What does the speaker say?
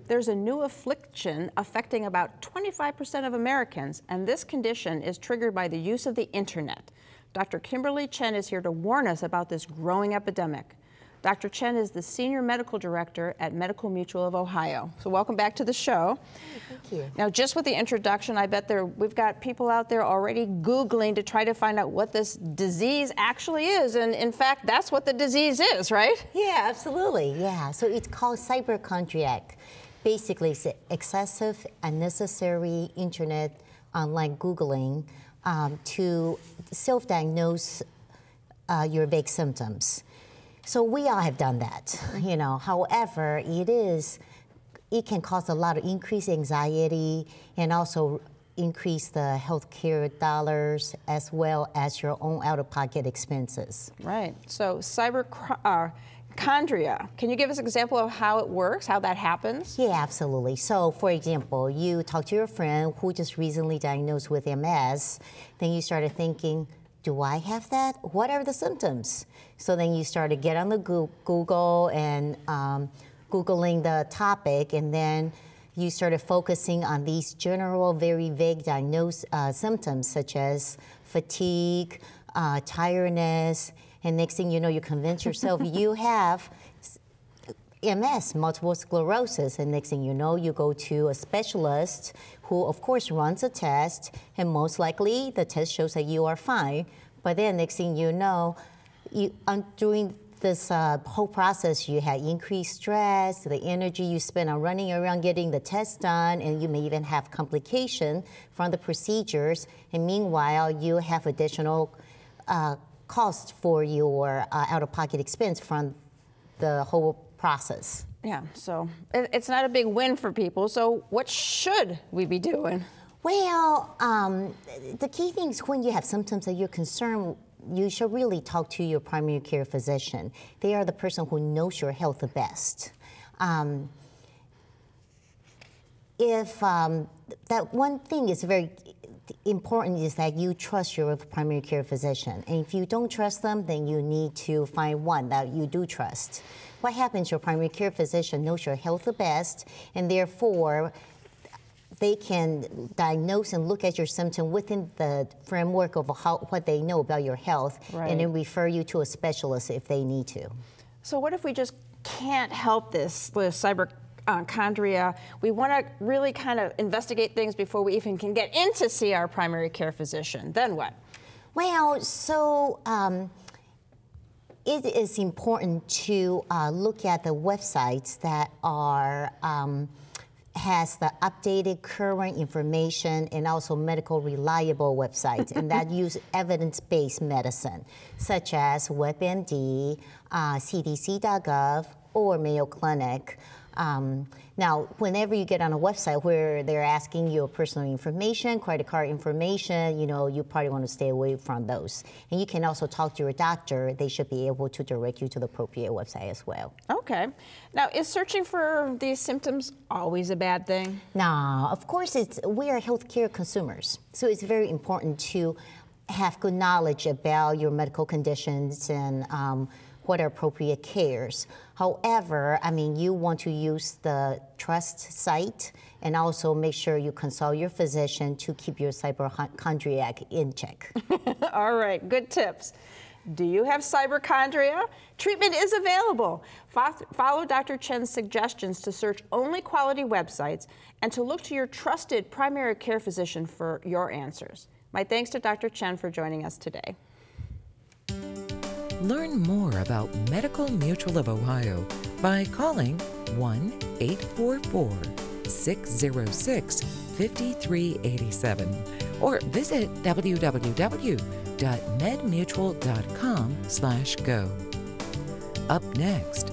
There's a new affliction affecting about 25% of Americans, and this condition is triggered by the use of the internet. Dr. Kimberly Chen is here to warn us about this growing epidemic. Dr. Chen is the Senior Medical Director at Medical Mutual of Ohio. So welcome back to the show. Thank you. Now, just with the introduction, I bet we've got people out there already Googling to try to find out what this disease actually is. And in fact, that's what the disease is, right? Yeah, absolutely. Yeah. So it's called cybercrime. Basically, it's excessive, unnecessary internet online Googling to self-diagnose your vague symptoms. So we all have done that, you know. However, it can cause a lot of increased anxiety and also increase the healthcare dollars as well as your own out-of-pocket expenses. Right. So cyberchondria. Can you give us an example of how it works, how that happens? Yeah, absolutely. So, for example, you talk to your friend who just recently diagnosed with MS, then you started thinking, do I have that? What are the symptoms? So then you start to get on the Google and Googling the topic, and then you started focusing on these general, very vague symptoms such as fatigue, tiredness, and next thing you know, you convince yourself you have MS, multiple sclerosis, and next thing you know, you go to a specialist who, of course, runs a test, and most likely the test shows that you are fine. But then next thing you know, during this whole process, you had increased stress, the energy you spend on running around getting the test done, and you may even have complication from the procedures. And meanwhile, you have additional cost for your out-of-pocket expense from the whole process. Yeah, so it's not a big win for people. So what should we be doing? Well, the key thing is when you have symptoms that you're concerned, you should really talk to your primary care physician. They are the person who knows your health the best. That one thing is very important is that you trust your primary care physician. And if you don't trust them, then you need to find one that you do trust. What happens, your primary care physician knows your health the best, and therefore they can diagnose and look at your symptom within the framework of what they know about your health, right, and then refer you to a specialist if they need to. So what if we just can't help this with cyberchondria? We want to really kind of investigate things before we even can get in to see our primary care physician. Then what? Well, so it is important to look at the websites that are has the updated current information and also medical reliable websites, and that use evidence-based medicine, such as WebMD, CDC.gov, or Mayo Clinic. Now, whenever you get on a website where they're asking you personal information, credit card information, you know, you probably want to stay away from those. And you can also talk to your doctor. They should be able to direct you to the appropriate website as well. Okay. Now, is searching for these symptoms always a bad thing? No, of course we are healthcare consumers. So it's very important to have good knowledge about your medical conditions and what are appropriate cares. However, I mean, you want to use the trust site and also make sure you consult your physician to keep your cyberchondriac in check. All right, good tips. Do you have cyberchondria? Treatment is available. Follow Dr. Chen's suggestions to search only quality websites and to look to your trusted primary care physician for your answers. My thanks to Dr. Chen for joining us today. Learn more about Medical Mutual of Ohio by calling 1-844-606-5387 or visit www.medmutual.com/go. Up next,